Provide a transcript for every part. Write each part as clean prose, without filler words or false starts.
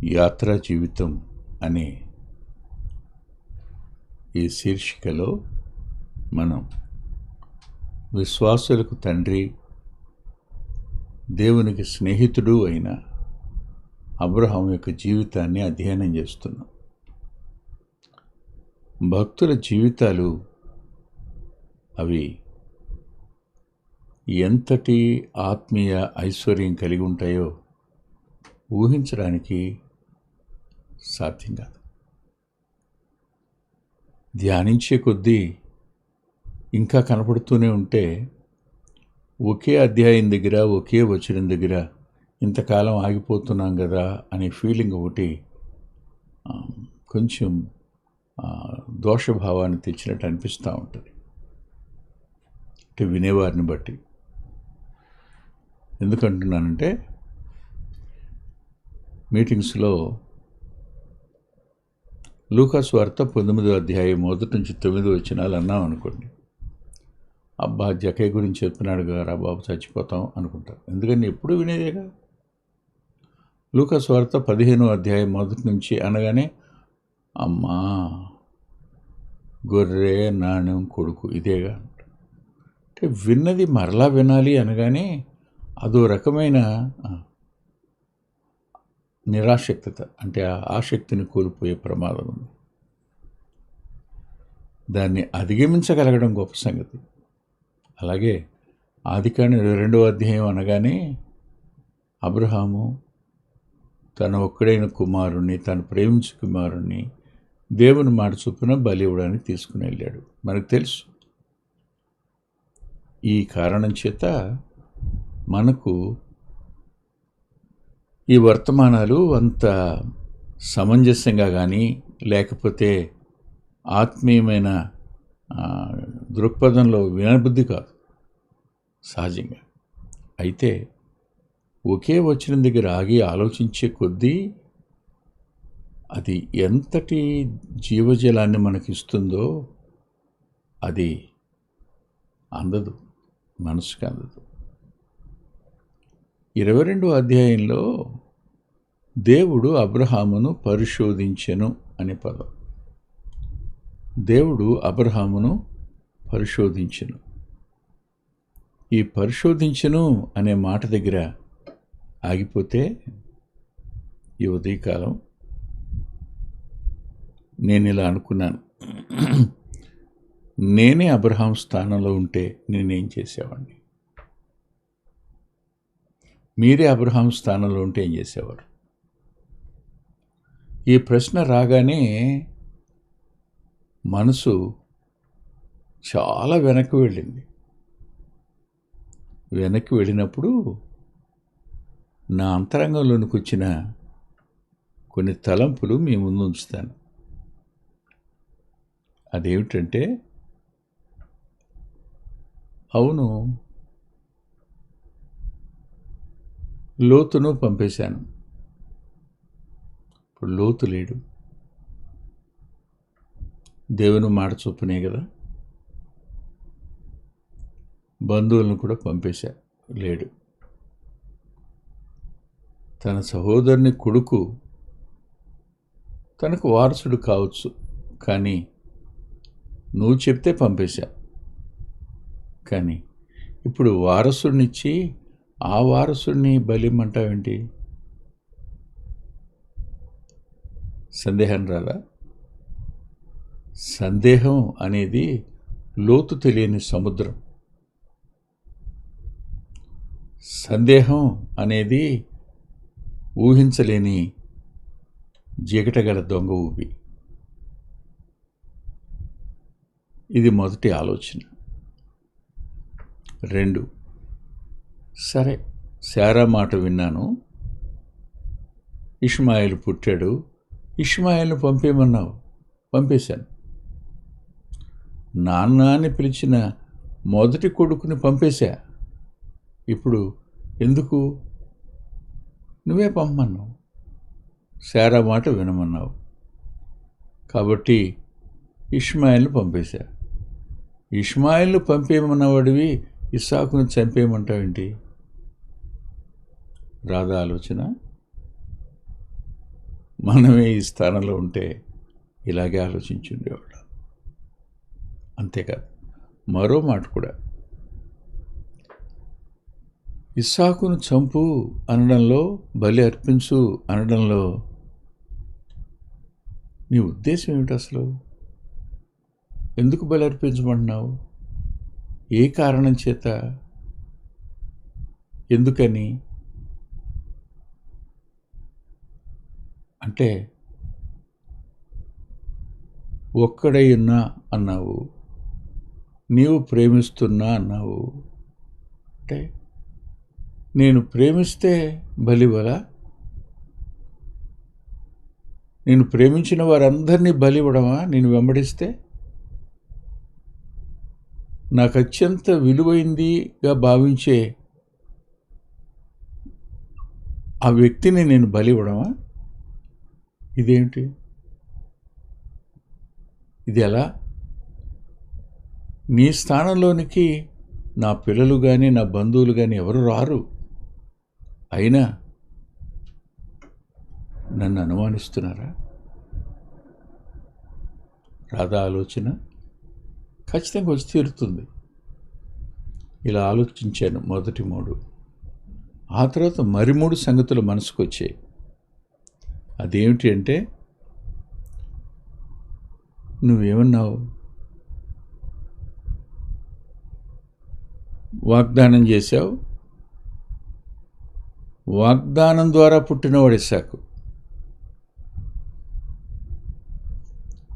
యాత్రా జీవితం అనే ఈ శీర్షికలో మనం విశ్వాసులకు తండ్రి, దేవునికి స్నేహితుడు అయిన అబ్రహాం యొక్క జీవితాన్ని అధ్యయనం చేస్తున్నాం. భక్తుల జీవితాలు అవి ఎంతటి ఆత్మీయ ఐశ్వర్యం కలిగి ఉంటాయో ఊహించడానికి సాధ్యం కాదు. ధ్యానించే కొద్దీ ఇంకా కనపడుతూనే ఉంటే ఒకే అధ్యాయం దగ్గర, ఒకే వచనం దగ్గర ఇంతకాలం ఆగిపోతున్నాం కదా అనే ఫీలింగ్ ఒకటి కొంచెం దోషభావాన్ని తెచ్చినట్టు అనిపిస్తూ ఉంటుంది, అంటే వినేవారిని బట్టి. ఎందుకంటున్నానంటే మీటింగ్స్లో లూకా సువార్త 19వ అధ్యాయం 1 నుంచి 9 వచనాలు అన్నాం అనుకోండి, అబ్బా జకయ్య గురించి చెప్తున్నాడు కదా బాబు చచ్చిపోతాం అనుకుంటారు. ఎందుకని ఎప్పుడు వినేదేగా. లూకా సువార్త 15వ అధ్యాయం 1 నుంచి అనగానే అమ్మా గొర్రె నాణ్యం కొడుకు ఇదేగా. అంటే విన్నది మరలా వినాలి అనగానే అదో రకమైన నిరాసక్తత, అంటే ఆసక్తిని కోల్పోయే ప్రమాదం ఉంది. దాన్ని అధిగమించగలగడం గొప్ప సంగతి. అలాగే ఆదికాండం 22వ అధ్యాయం అనగానే అబ్రహాము తన ఒక్కడైన కుమారుణ్ణి, తను ప్రేమించు కుమారుణ్ణి దేవుని మాట చొప్పున బలి ఇవ్వడానికి తీసుకుని వెళ్ళాడు. మనకు తెలుసు. ఈ కారణం చేత మనకు ఈ వర్తమానాలు అంత సమంజసంగా కానీ, లేకపోతే ఆత్మీయమైన దృక్పథంలో వినబుద్ధి కాదు సహజంగా. అయితే ఒకే వచనం దగ్గర ఆగి ఆలోచించే కొద్దీ అది ఎంతటి జీవజలాన్ని మనకిస్తుందో అది అందదు, మనసుకు అందదు. 22వ అధ్యాయంలో దేవుడు అబ్రహామును పరిశోధించెను అనే పదం. దేవుడు అబ్రహామును పరిశోధించెను. ఈ పరిశోధించెను అనే మాట దగ్గర ఆగిపోతే ఈ ఉదయకాలం నేను ఇలా అనుకున్నాను, నేనే అబ్రహాం స్థానంలో ఉంటే నేనేం చేసేవాడిని? మీరే అబ్రహాం స్థానంలో ఉంటే ఏం చేసేవారు? ఈ ప్రశ్న రాగానే మనసు చాలా వెనక్కి వెళ్ళింది. వెనక్కి వెళ్ళినప్పుడు నా అంతరంగంలోనికి వచ్చిన కొన్ని తలంపులు మీ ముందు ఉంచుతాను. అదేమిటంటే, అవును, లోతును పంపేశాను. ఇప్పుడు లోతు లేడు. దేవుని మాట చొప్పునే కదా. బంధువులను కూడా పంపేశా, లేడు. తన సహోదరుని కొడుకు తనకు వారసుడు కావచ్చు, కానీ నువ్వు చెప్తే పంపేశా. కానీ ఇప్పుడు వారసుడినిచ్చి ఆ వారసుడిని బలిమ్మంటావేంటి? సందేహం రాదా? సందేహం అనేది లోతు తెలియని సముద్రం. సందేహం అనేది ఊహించలేని జిగటగల దొంగ ఊబి. ఇది మొదటి ఆలోచన. 2, సరే, శారా మాట విన్నాను, ఇష్మాయేలు పుట్టాడు, ఇష్మాయేల్ను పంపేయమన్నావు, పంపేశాను. నాన్న అని పిలిచిన మొదటి కొడుకుని పంపేశా. ఇప్పుడు ఎందుకు? నువ్వే పంపమన్నావు, శారా మాట వినమన్నావు, కాబట్టి ఇష్మాయేల్ను పంపేశా. ఇష్మాయేల్ను పంపేయమన్నవాడివి ఇస్సాకును చంపేయమంటావేంటి? రాదా ఆలోచన? మనమే ఈ స్థానంలో ఉంటే ఇలాగే ఆలోచించి ఉండేవాళ్ళం. అంతేకాదు, మరో మాట కూడా, ఇస్సాకును చంపు అనడంలో, బలి అర్పించు అనడంలో నీ ఉద్దేశం ఏమిటి అసలు? ఎందుకు బలి అర్పించమంటున్నావు? ఏ కారణం చేత? ఎందుకని? అంటే ఒక్కడై ఉన్నా అన్నావు, నీవు ప్రేమిస్తున్నా అన్నావు. అంటే నేను ప్రేమిస్తే బలివలా? నేను ప్రేమించిన వారందరినీ బలివ్వడమా నేను వెంబడిస్తే? నాకు అత్యంత విలువైందిగా భావించే ఆ వ్యక్తిని నేను బలివ్వడమా? ఇదేమిటి? ఇది ఎలా? నీ స్థానంలోనికి నా పిల్లలు కానీ నా బంధువులు కానీ ఎవరు రారు. అయినా నన్ను అనుమానిస్తున్నారా? రాదా ఆలోచన? ఖచ్చితంగా వచ్చి తీరుతుంది. ఇలా ఆలోచించాను మొదటి 3. ఆ తర్వాత మరి 3 సంగతులు మనసుకు వచ్చాయి. అదేమిటి అంటే, నువ్వేమన్నావు? వాగ్దానం చేశావు. వాగ్దానం ద్వారా పుట్టినవాడు ఇస్సాకు.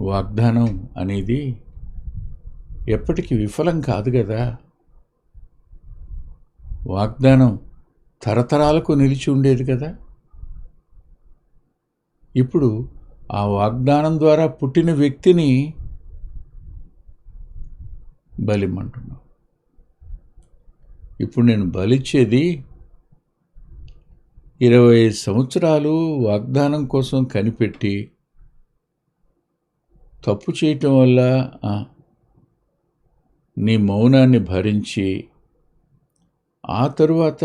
వాగ్దానం అనేది ఎప్పటికీ విఫలం కాదు కదా. వాగ్దానం తరతరాలకు నిలిచి ఉండేది కదా. ఇప్పుడు ఆ వాగ్దానం ద్వారా పుట్టిన వ్యక్తిని బలిమ్మంటున్నావు. ఇప్పుడు నేను బలిచ్చేది 25 సంవత్సరాలు వాగ్దానం కోసం కనిపెట్టి తప్పు చేయటం వల్ల నీ మౌనాన్ని భరించి, ఆ తరువాత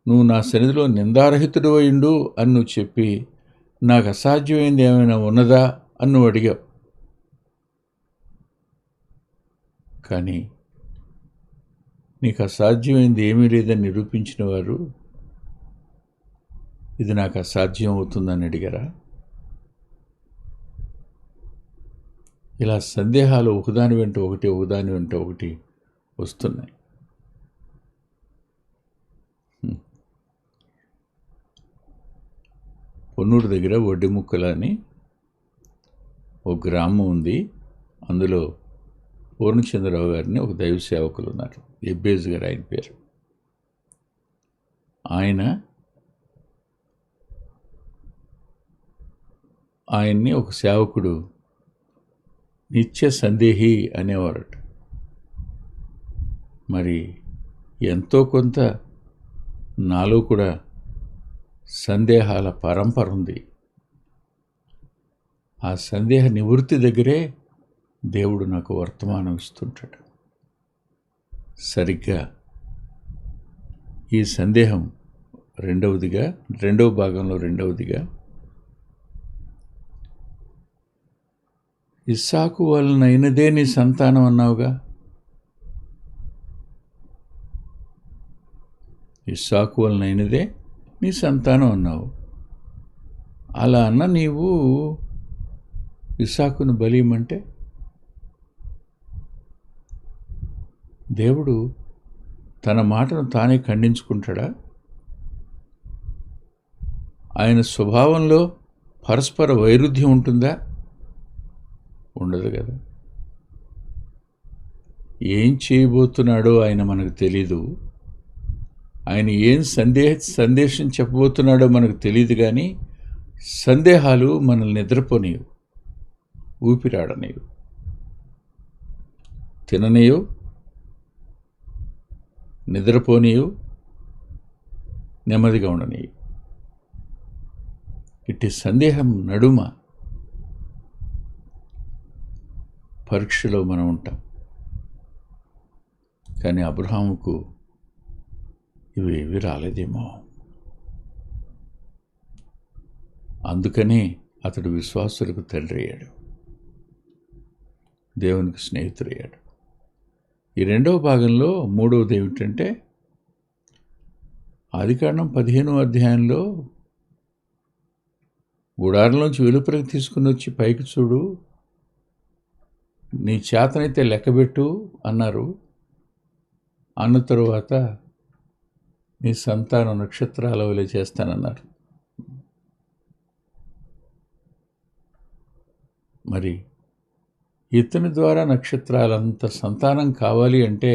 నువ్వు నా సన్నిధిలో నిందారహితుడు అయిండు అని నువ్వు చెప్పి, నాకు అసాధ్యమైంది ఏమైనా ఉన్నదా అని నువ్వు అడిగావు. కానీ నీకు అసాధ్యమైంది ఏమీ లేదని నిరూపించిన వారు ఇది నాకు అసాధ్యం అవుతుందని అడిగారా? ఇలా సందేహాలు ఒకదాని వెంట ఒకటి వస్తున్నాయి. పొన్నూరు దగ్గర వడ్డిముక్కల అని ఒక గ్రామం ఉంది. అందులో పూర్ణచంద్రరావు గారిని ఒక దైవ సేవకులు ఉన్నారు. ఎబ్బేజ్ గారు ఆయన పేరు. ఆయన్ని ఒక సేవకుడు నిత్య సందేహి అనేవారట. మరి ఎంతో కొంత నాలో కూడా సందేహాల పరంపర ఉంది. ఆ సందేహ నివృత్తి దగ్గరే దేవుడు నాకు వర్తమానం ఇస్తుంటాడు. సరిగ్గా ఈ సందేహం రెండవ భాగంలో రెండవదిగా, ఇస్సాకు వలనైనదే నీ సంతానం అన్నావుగా. ఇస్సాకు వలనైనదే నీ సంతానం అన్నావు. అలా అన్న నీవు ఇస్సాకును బలియమంటే దేవుడు తన మాటను తానే ఖండించుకుంటాడా? ఆయన స్వభావంలో పరస్పర వైరుధ్యం ఉంటుందా? ఉండదు కదా. ఏం చేయబోతున్నాడో ఆయన మనకు తెలీదు. ఆయన ఏం సందేశం చెప్పబోతున్నాడో మనకు తెలియదు. కానీ సందేహాలు మనల్ని నిద్రపోనీయు, ఊపిరాడనీయు, తిననీయు, నిద్రపోనీయు, నెమ్మదిగా ఉండనీయు. ఇట్టి సందేహం నడుమ పరీక్షలో మనం ఉంటాం. కానీ అబ్రహాముకు ఇవేవి రాలేదేమో. అందుకనే అతడు విశ్వాసులకు తండ్రి అయ్యాడు, దేవునికి స్నేహితుడయ్యాడు. ఈ రెండవ భాగంలో మూడవది ఏమిటంటే, ఆదికాండం 15వ అధ్యాయంలో గుడారంలోంచి వెలుపలికి తీసుకుని వచ్చి పైకి చూడు, నీ చేతనైతే లెక్కబెట్టు అన్నారు. అన్న తరువాత నీ సంతానం నక్షత్రాల వలె చేస్తానన్నారు. మరి ఇతని ద్వారా నక్షత్రాలంత సంతానం కావాలి అంటే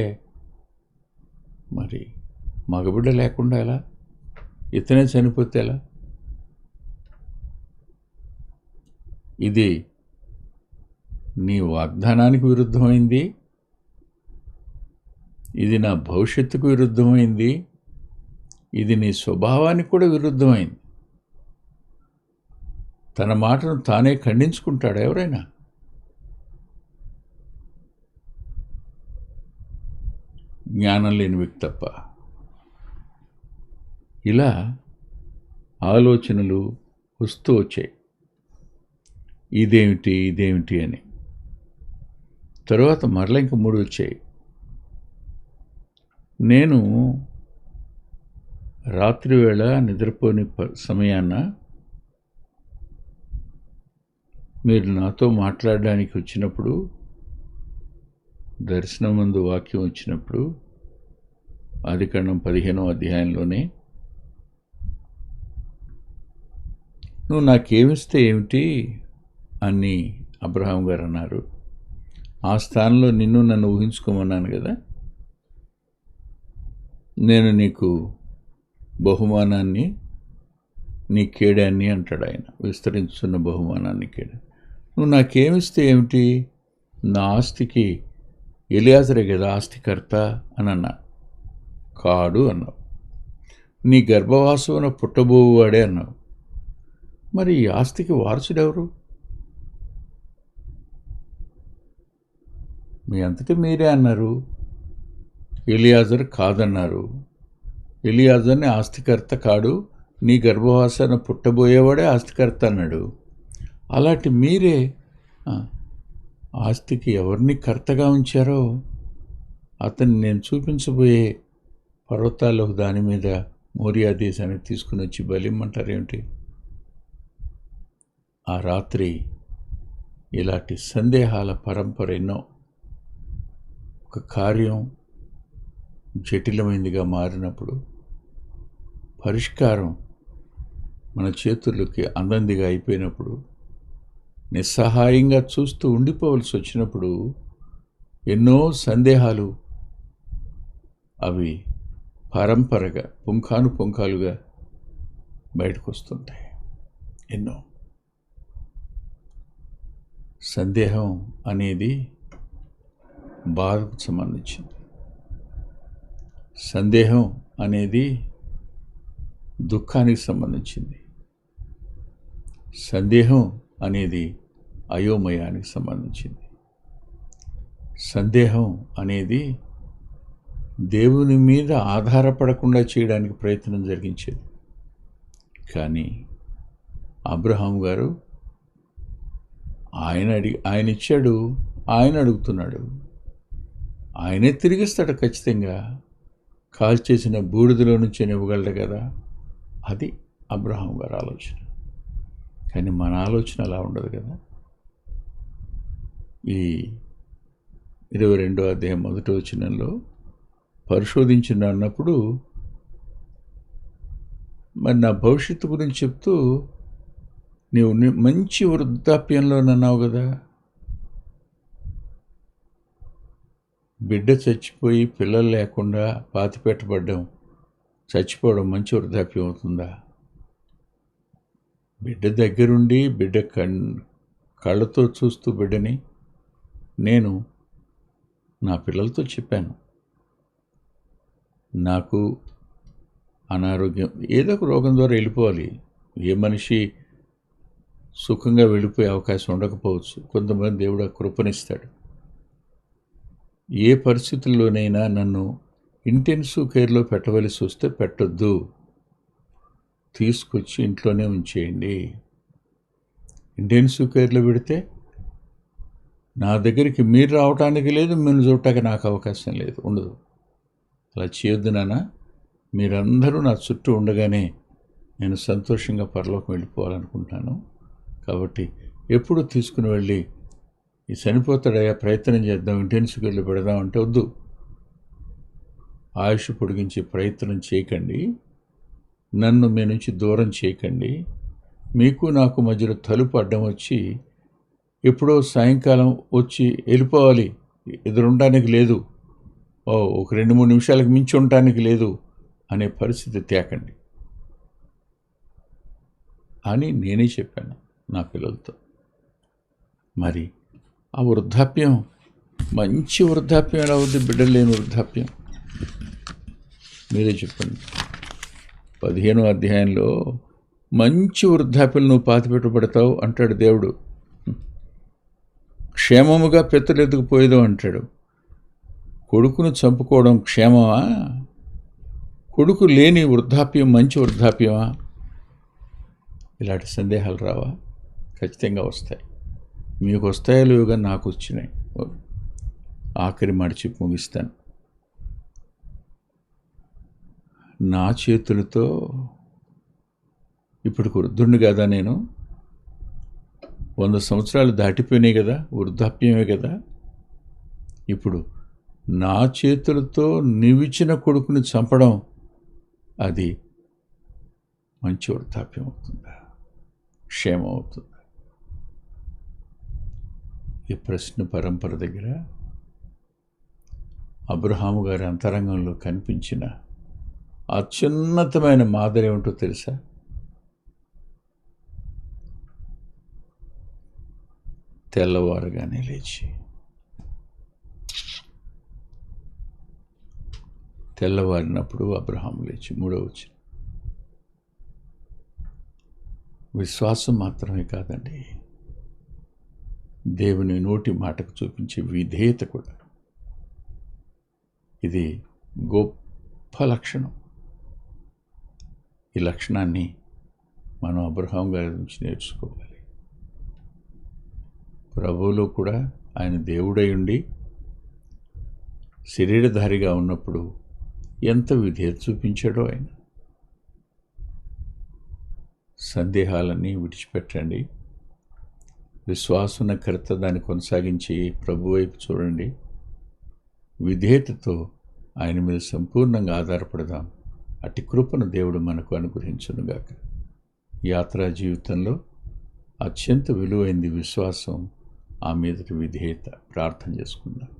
మరి మగబిడ్డ లేకుండా ఎలా? ఇతనే చనిపోతే ఎలా? ఇది నీ వాగ్దానానికి విరుద్ధమైంది, ఇది నా భవిష్యత్తుకు విరుద్ధమైంది, ఇది నీ స్వభావానికి కూడా విరుద్ధమైంది. తన మాటను తానే ఖండించుకుంటాడు ఎవరైనా? జ్ఞానం లేని వ్యక్తి తప్ప. ఇలా ఆలోచనలు వస్తూ వచ్చాయి, ఇదేమిటి అని. తరువాత మరల ఇంక 3 వచ్చాయి. నేను రాత్రివేళ నిద్రపోని సమయాన మీరు నాతో మాట్లాడడానికి వచ్చినప్పుడు, దర్శనమందు వాక్యం వచ్చినప్పుడు, ఆదికాండం 15వ అధ్యాయంలోనే, నువ్వు నాకేమిస్తే ఏమిటి అని అబ్రహాం గారు అన్నారు. ఆ స్థానంలో నిన్ను నన్ను ఊహించుకోమన్నాను కదా, నేను నీకు బహుమానాన్ని, నీ కేడాన్ని అంటాడు ఆయన, విస్తరించుతున్న బహుమానాన్ని కేడా. నువ్వు నాకేమిస్తే ఏమిటి? నా ఆస్తికి ఎలియాజరే కదా ఆస్తికర్త అని అన్నా. కాడు అన్నావు. నీ గర్భవాసమున పుట్టబోవాడే అన్నావు. మరి ఈ ఆస్తికి వారసుడెవరు? మీ అంతటి మీరే అన్నారు, ఎలియాజర్ కాదన్నారు. ఎలియాజర్ని ఆస్తికర్త కాడు, నీ గర్భవాసాన పుట్టబోయేవాడే ఆస్తికర్త అన్నాడు. అలాంటి మీరే ఆస్తికి ఎవరిని కర్తగా ఉంచారో అతన్ని నేను చూపించబోయే పర్వతాల్లో దాని మీద మోరియా దేశానికి తీసుకుని వచ్చి బలిమ్మంటారేమిటి? ఆ రాత్రి ఇలాంటి సందేహాల పరంపర ఎన్నో. ఒక కార్యం జటిలమైనదిగా మారినప్పుడు పరిష్కారం మన చేతుల్లోకి అందందిగా అయిపోయినప్పుడు, నిస్సహాయంగా చూస్తూ ఉండిపోవలసి వచ్చినప్పుడు ఎన్నో సందేహాలు అవి పరంపరగా పుంఖానుపుంఖాలుగా బయటకు వస్తుంటాయి. ఎన్నో సందేహం అనేది బాధకు సంబంధించింది. సందేహం అనేది దుఃఖానికి సంబంధించింది. సందేహం అనేది అయోమయానికి సంబంధించింది. సందేహం అనేది దేవుని మీద ఆధారపడకుండా చేయడానికి ప్రయత్నం జరిగించేది. కానీ అబ్రహాం గారు ఆయన ఇచ్చాడు, ఆయన అడుగుతున్నాడు, ఆయనే తిరిగిస్తాడు ఖచ్చితంగా. కాల్చేసిన బూడిదలో నుంచి ఇవ్వగలడు కదా. అది అబ్రహాం గారి ఆలోచన. కానీ మన ఆలోచన అలా ఉండదు కదా. ఈ 22వ అధ్యాయం 1వ వచనంలో పరిశోధించిన అన్నప్పుడు మరి నా భవిష్యత్తు గురించి చెప్తూ, నీవు మంచి వృద్ధాప్యంలో అన్నావు కదా, బిడ్డ చచ్చిపోయి పిల్లలు లేకుండా పాతిపెట్టబడ్డం, చచ్చిపోవడం మంచి వృద్ధాప్యం అవుతుందా? బిడ్డ దగ్గరుండి బిడ్డ కళ్ళతో చూస్తూ బిడ్డని నేను నా పిల్లలతో చెప్పాను, నాకు అనారోగ్యం, ఏదో ఒక రోగం ద్వారా వెళ్ళిపోవాలి. ఏ మనిషి సుఖంగా వెళ్ళిపోయే అవకాశం ఉండకపోవచ్చు. కొంతమంది దేవుడు కృపనిస్తాడు. ఏ పరిస్థితుల్లోనైనా నన్ను ఇంటెన్సివ్ కేర్లో పెట్టవలసి వస్తే పెట్టొద్దు, తీసుకొచ్చి ఇంట్లోనే ఉంచేయండి. ఇంటెన్సివ్ కేర్లో పెడితే నా దగ్గరికి మీరు రావటానికి లేదు, మీరు చూడటానికి నాకు అవకాశం లేదు, ఉండదు. అలా చేయొద్దు నాన్న. మీరందరూ నా చుట్టూ ఉండగానే నేను సంతోషంగా పరలోకం వెళ్ళిపోవాలనుకుంటున్నాను. కాబట్టి ఎప్పుడు తీసుకుని వెళ్ళి ఈ చనిపోతాడయ్యా ప్రయత్నం చేద్దాం, ఇంటెన్సివ్ కేర్లో పెడదాం అంటే వద్దు. ఆయుష్ పొడిగించే ప్రయత్నం చేయకండి, నన్ను మీ నుంచి దూరం చేయకండి. మీకు నాకు మధ్యలో తలుపు అడ్డం వచ్చి ఎప్పుడో సాయంకాలం వచ్చి వెళ్ళిపోవాలి, ఎదురుండడానికి లేదు, ఒక 2-3 నిమిషాలకు మించి ఉండటానికి లేదు అనే పరిస్థితి తేకండి అని నేనే చెప్పాను నా పిల్లలతో. మరి ఆ వృద్ధాప్యం మంచి వృద్ధాప్యం ఎలా అవుద్ది? బిడ్డలు లేని వృద్ధాప్యం మీరే చెప్పండి. 15వ అధ్యాయంలో మంచి వృద్ధాప్యం నువ్వు పాతిపెట్టబడతావు అంటాడు దేవుడు. క్షేమముగా పెత్తలెత్తుకుపోయేదో అంటాడు. కొడుకును చంపుకోవడం క్షేమమా? కొడుకు లేని వృద్ధాప్యం మంచి వృద్ధాప్యమా? ఇలాంటి సందేహాలు రావా? ఖచ్చితంగా వస్తాయి. మీకు వస్తాయో లేవుగా నాకు వచ్చినాయి. ఆఖరి మాట చెప్పి ముగిస్తాను. నా చేతులతో ఇప్పుడు వృద్ధుడిని కదా నేను, 100 సంవత్సరాలు దాటిపోయినాయి కదా, వృద్ధాప్యమే కదా. ఇప్పుడు నా చేతులతో నీవిచ్చిన కొడుకుని చంపడం అది మంచి వృద్ధాప్యం అవుతుందా, క్షేమం అవుతుందా? ఈ ప్రశ్న పరంపర దగ్గర అబ్రహాము గారి అంతరంగంలో కనిపించిన అత్యున్నతమైన మాదిరి ఏమిటో తెలుసా? తెల్లవారుగానే లేచి, తెల్లవారినప్పుడు అబ్రహాము లేచి, 3వ వచనం. విశ్వాసం మాత్రమే కాదండి, దేవుని నోటి మాటకు చూపించే విధేయత కూడా. ఇది గొప్ప లక్షణం. ఈ లక్షణాన్ని మనం అబ్రహాం గారి నుంచి నేర్చుకోవాలి. ప్రభువులో కూడా ఆయన దేవుడై ఉండి శరీరధారిగా ఉన్నప్పుడు ఎంత విధేయత చూపించాడో ఆయన. సందేహాలన్నీ విడిచిపెట్టండి. విశ్వాసున్న కర్త దాన్ని కొనసాగించి ప్రభు వైపు చూడండి. విధేయతతో ఆయన మీద సంపూర్ణంగా ఆధారపడదాం. అట్టి కృపను దేవుడు మనకు అనుగ్రహించునుగాక. యాత్రా జీవితంలో అత్యంత విలువైంది విశ్వాసం, ఆ మీదటి విధేయత. ప్రార్థన చేసుకుందాం.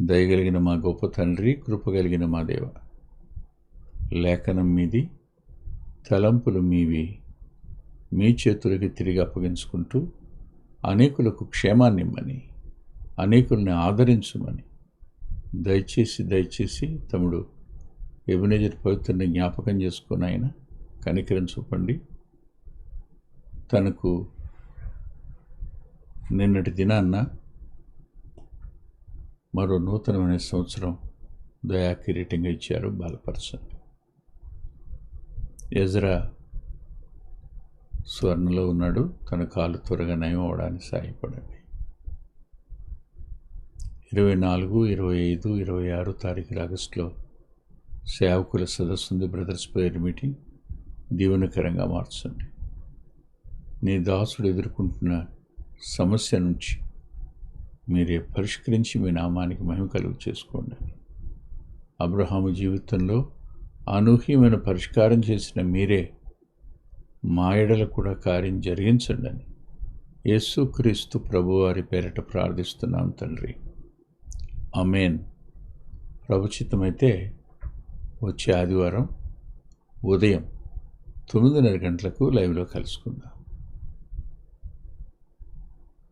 దయగలిగిన మా గొప్ప తండ్రి, కృపగలిగిన మా దేవ, లేఖనం మీది, తలంపులు మీవి, మీ చేతులకి తిరిగి అప్పగించుకుంటూ అనేకులకు క్షేమాన్ని ఇమ్మని, అనేకుల్ని ఆదరించమని దయచేసి తమ్ముడు ఎబెనెజర్ పవిత్రుని జ్ఞాపకం చేసుకుని ఆయన కనికరం చూపండి. తనకు నిన్నటి దినాన్న మరో నూతనమైన సంవత్సరం దయా కిరీటంగా ఇచ్చారు. బలపరచండి. ఎజ్రా స్వర్ణలో ఉన్నాడు, తన కాలు త్వరగా నయం అవడానికి సహాయపడండి. 24, 25, 26 తారీఖుల ఆగస్టులో సేవకుల సదస్సు ఉంది. బ్రదర్స్ ప్రేయర్ మీటింగ్ దీవెనకరంగా మార్చండి. నీ దాసుడు ఎదుర్కొంటున్న సమస్య నుంచి మీరే పరిష్కరించి మీ నామానికి మహిమ కలుగు చేసుకోండి. అబ్రహాము జీవితంలో అనూహ్యమైన పరిష్కారం చేసిన మీరే మా ఎడల కూడా కార్యం జరిగించండి అని యేసుక్రీస్తు ప్రభువారి పేరిట ప్రార్థిస్తున్నాం తండ్రి. ఆమేన్. ప్రభుచిత్తమైతే వచ్చే ఆదివారం ఉదయం 9:30 గంటలకు లైవ్లో కలుసుకుందాం.